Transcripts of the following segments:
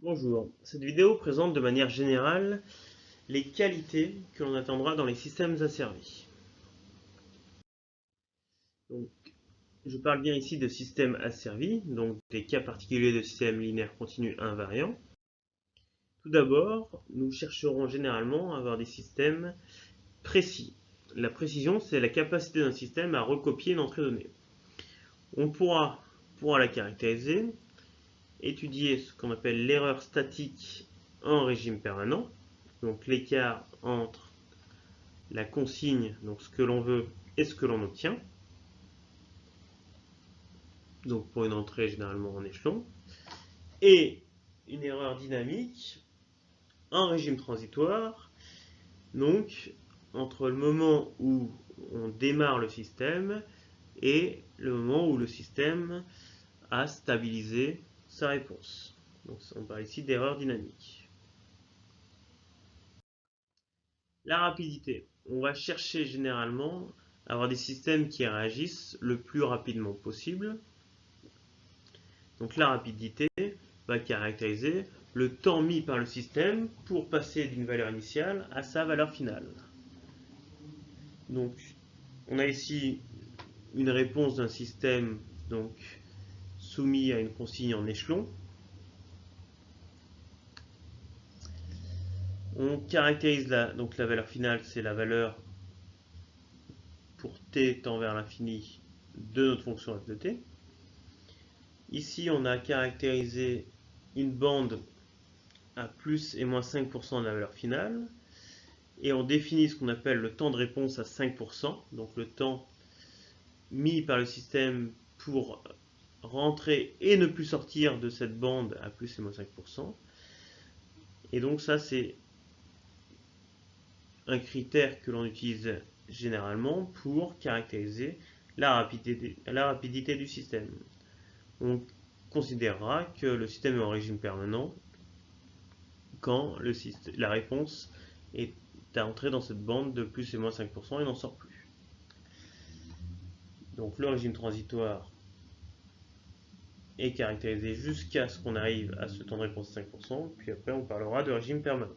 Bonjour, cette vidéo présente de manière générale les qualités que l'on attendra dans les systèmes asservis. Donc, je parle bien ici de systèmes asservis, donc des cas particuliers de systèmes linéaires continus invariants. Tout d'abord, nous chercherons généralement à avoir des systèmes précis. La précision, c'est la capacité d'un système à recopier une entrée donnée. On pourra la caractériser, étudier ce qu'on appelle l'erreur statique en régime permanent, donc l'écart entre la consigne, donc ce que l'on veut et ce que l'on obtient, donc pour une entrée généralement en échelon, et une erreur dynamique en régime transitoire, donc entre le moment où on démarre le système et le moment où le système a stabilisé sa réponse. Donc on parle ici d'erreur dynamique. La rapidité. On va chercher généralement à avoir des systèmes qui réagissent le plus rapidement possible. Donc la rapidité va caractériser le temps mis par le système pour passer d'une valeur initiale à sa valeur finale. Donc on a ici une réponse d'un système donc, soumis à une consigne en échelon. On caractérise la valeur finale, c'est la valeur pour t tend vers l'infini de notre fonction f de t. Ici, on a caractérisé une bande à plus et moins 5% de la valeur finale. Et on définit ce qu'on appelle le temps de réponse à 5%, donc le temps mis par le système pour rentrer et ne plus sortir de cette bande à plus et moins 5%. Et donc ça, c'est un critère que l'on utilise généralement pour caractériser la rapidité du système. On considérera que le système est en régime permanent quand la réponse est à entrer dans cette bande de plus et moins 5% et n'en sort plus. Donc le régime transitoire est caractérisé jusqu'à ce qu'on arrive à ce temps de réponse de 5%, puis après on parlera de régime permanent.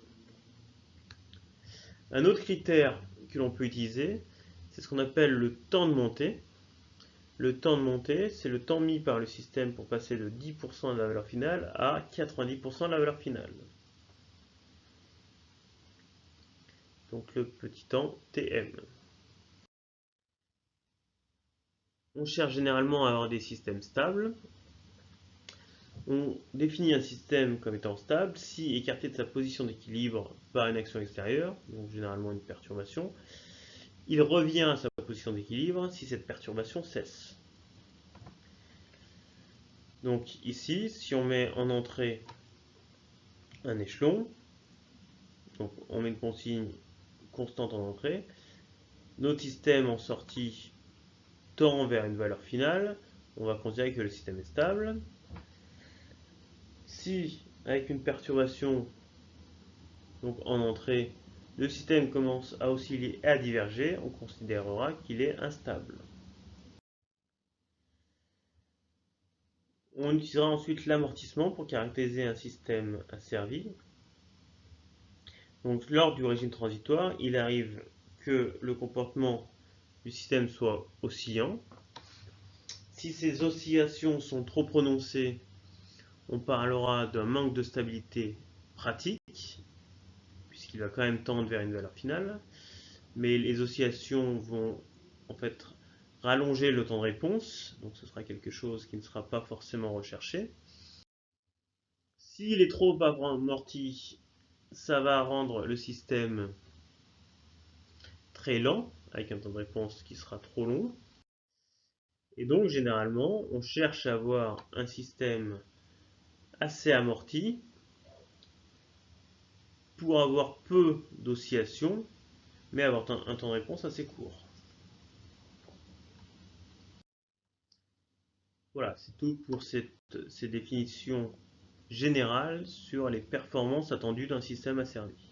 Un autre critère que l'on peut utiliser, c'est ce qu'on appelle le temps de montée. Le temps de montée, c'est le temps mis par le système pour passer de 10% de la valeur finale à 90% de la valeur finale. Donc le petit temps Tm. On cherche généralement à avoir des systèmes stables. On définit un système comme étant stable si écarté de sa position d'équilibre par une action extérieure, donc généralement une perturbation, il revient à sa position d'équilibre si cette perturbation cesse. Donc ici, si on met en entrée un échelon, donc on met une consigne constante en entrée, notre système en sortie tend vers une valeur finale, on va considérer que le système est stable. Si, avec une perturbation donc en entrée, le système commence à osciller et à diverger, on considérera qu'il est instable. On utilisera ensuite l'amortissement pour caractériser un système asservi. Donc lors du régime transitoire, il arrive que le comportement du système soit oscillant. Si ces oscillations sont trop prononcées, on parlera d'un manque de stabilité pratique, puisqu'il va quand même tendre vers une valeur finale. Mais les oscillations vont en fait rallonger le temps de réponse, donc ce sera quelque chose qui ne sera pas forcément recherché. S'il est trop amorti, ça va rendre le système très lent, avec un temps de réponse qui sera trop long. Et donc généralement, on cherche à avoir un système assez amorti pour avoir peu d'oscillations, mais avoir un temps de réponse assez court. Voilà, c'est tout pour ces définitions générales sur les performances attendues d'un système asservi.